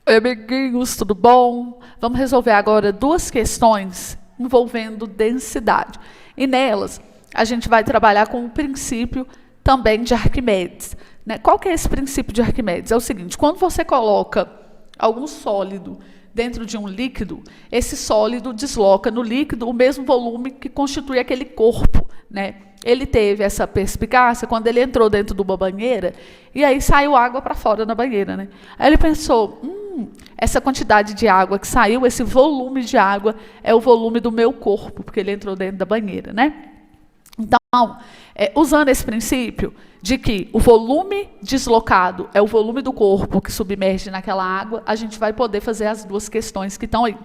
Oi, amiguinhos, tudo bom? Vamos resolver agora duas questões envolvendo densidade. E nelas, a gente vai trabalhar com o princípio também de Arquimedes, né? Qual que é esse princípio de Arquimedes? É o seguinte, quando você coloca algum sólido dentro de um líquido, esse sólido desloca no líquido o mesmo volume que constitui aquele corpo, né? Ele teve essa perspicácia quando ele entrou dentro de uma banheira e aí saiu água para fora da banheira, né? Aí ele pensou, essa quantidade de água que saiu, esse volume de água é o volume do meu corpo, porque ele entrou dentro da banheira, né? Então, usando esse princípio de que o volume deslocado é o volume do corpo que submerge naquela água, a gente vai poder fazer as duas questões que estão aí.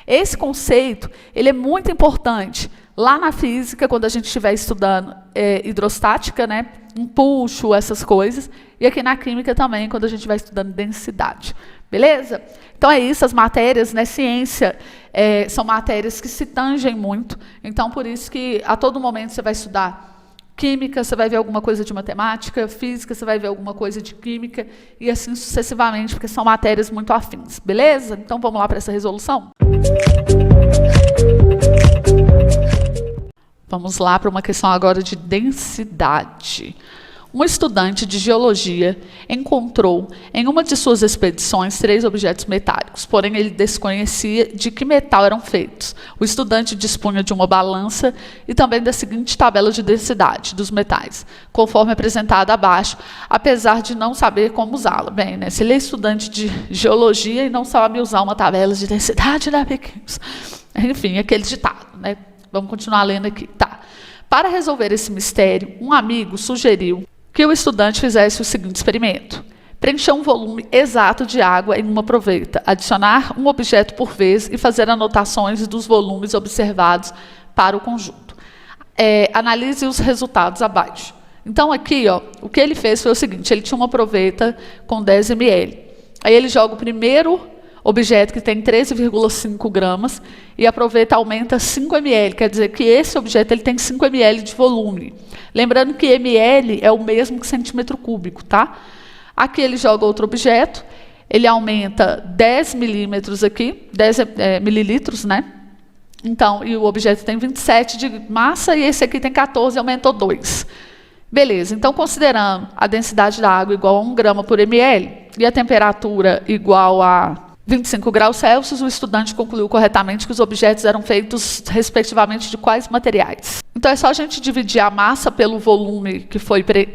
Esse conceito, ele é muito importante lá na física, quando a gente estiver estudando hidrostática, né, empuxo, essas coisas, e aqui na química também, quando a gente vai estudando densidade. Beleza? Então é isso, as matérias, né, ciência, são matérias que se tangem muito, então por isso que a todo momento você vai estudar química, você vai ver alguma coisa de matemática, física, você vai ver alguma coisa de química, e assim sucessivamente, porque são matérias muito afins, beleza? Então vamos lá para essa resolução? Vamos lá para uma questão agora de densidade. Um estudante de geologia encontrou em uma de suas expedições 3 objetos metálicos, porém ele desconhecia de que metal eram feitos. O estudante dispunha de uma balança e também da seguinte tabela de densidade dos metais, conforme apresentada abaixo, apesar de não saber como usá-la. Bem, né, se ele é estudante de geologia e não sabe usar uma tabela de densidade, né, pequenos? Enfim, aquele ditado, né? Vamos continuar lendo aqui. Tá. Para resolver esse mistério, um amigo sugeriu que o estudante fizesse o seguinte experimento: preencher um volume exato de água em uma proveta, adicionar um objeto por vez e fazer anotações dos volumes observados para o conjunto. Analise os resultados abaixo. Então, aqui, ó, o que ele fez foi o seguinte: ele tinha uma proveta com 10 ml. Aí ele joga o primeiro objeto que tem 13,5 gramas e a proveta aumenta 5 ml, quer dizer que esse objeto ele tem 5 ml de volume. Lembrando que ml é o mesmo que centímetro cúbico, tá? Aqui ele joga outro objeto, ele aumenta 10 milímetros aqui, 10 mililitros, né? Então, e o objeto tem 27 de massa e esse aqui tem 14, aumentou 2. Beleza, então considerando a densidade da água igual a 1 grama por ml e a temperatura igual a 25 graus Celsius, o estudante concluiu corretamente que os objetos eram feitos, respectivamente, de quais materiais. Então, é só a gente dividir a massa pelo volume que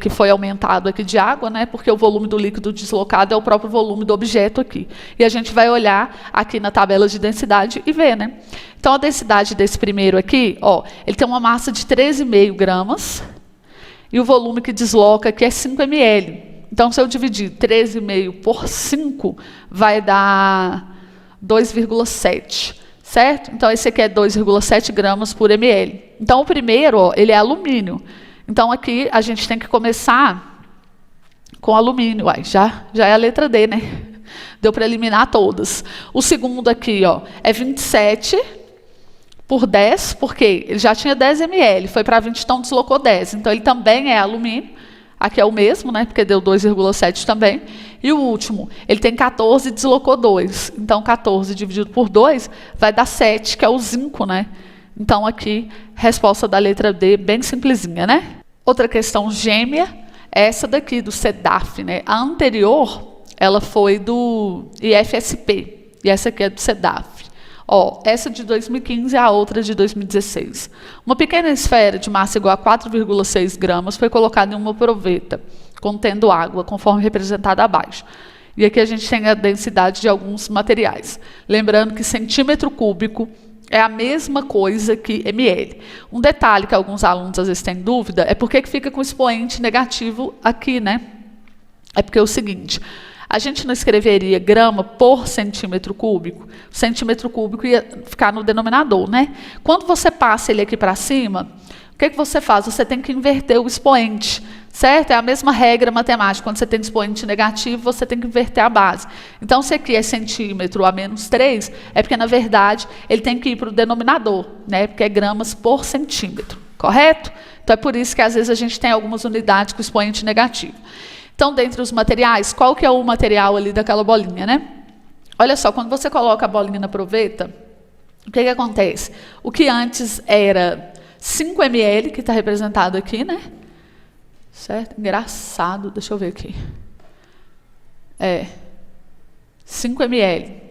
foi aumentado aqui de água, né? Porque o volume do líquido deslocado é o próprio volume do objeto aqui. E a gente vai olhar aqui na tabela de densidade e ver, né? Então, a densidade desse primeiro aqui, ó, ele tem uma massa de 13,5 gramas e o volume que desloca aqui é 5 ml. Então, se eu dividir 13,5 por 5, vai dar 2,7, certo? Então, esse aqui é 2,7 gramas por ml. Então, o primeiro, ó, ele é alumínio. Então, aqui a gente tem que começar com alumínio. Uai, já é a letra D, né? Deu para eliminar todas. O segundo aqui, ó, é 27 por 10, porque ele já tinha 10 ml, foi para 20, então deslocou 10. Então, ele também é alumínio. Aqui é o mesmo, né, porque deu 2,7 também. E o último, ele tem 14 e deslocou 2. Então, 14 dividido por 2 vai dar 7, que é o zinco, né? Então, aqui, resposta da letra D, bem simplesinha, né? Outra questão gêmea é essa daqui, do CEDAF, né? A anterior, ela foi do IFSP, e essa aqui é do CEDAF. Ó, essa de 2015 e a outra de 2016. Uma pequena esfera de massa igual a 4,6 gramas foi colocada em uma proveta, contendo água, conforme representado abaixo. E aqui a gente tem a densidade de alguns materiais. Lembrando que centímetro cúbico é a mesma coisa que ml. Um detalhe que alguns alunos às vezes têm dúvida é por que fica com expoente negativo aqui, né? É porque é o seguinte: a gente não escreveria grama por centímetro cúbico, o centímetro cúbico ia ficar no denominador, né? Quando você passa ele aqui para cima, o que você faz? Você tem que inverter o expoente, certo? É a mesma regra matemática. Quando você tem expoente negativo, você tem que inverter a base. Então, se aqui é centímetro a menos 3, é porque, na verdade, ele tem que ir para o denominador, né? Porque é gramas por centímetro, correto? Então, é por isso que, às vezes, a gente tem algumas unidades com expoente negativo. Então, dentre os materiais, qual que é o material ali daquela bolinha, né? Olha só, quando você coloca a bolinha na proveta, o que acontece? O que antes era 5 ml, que está representado aqui, né? Certo? Engraçado, deixa eu ver aqui. 5 ml.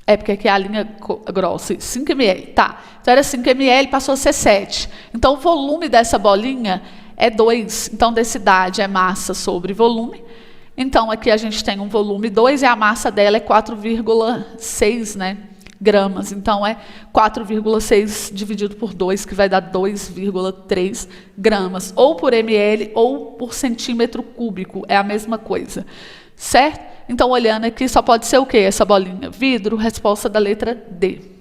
Porque aqui é a linha grossa, 5 ml, tá. Então era 5 ml, passou a ser 7. Então o volume dessa bolinha é 2. Então densidade é massa sobre volume. Então aqui a gente tem um volume 2 e a massa dela é 4,6, né, gramas. Então é 4,6 dividido por 2, que vai dar 2,3 gramas. Ou por ml ou por centímetro cúbico, é a mesma coisa. Certo? Então, olhando aqui, só pode ser o quê? Essa bolinha? Vidro, resposta da letra D.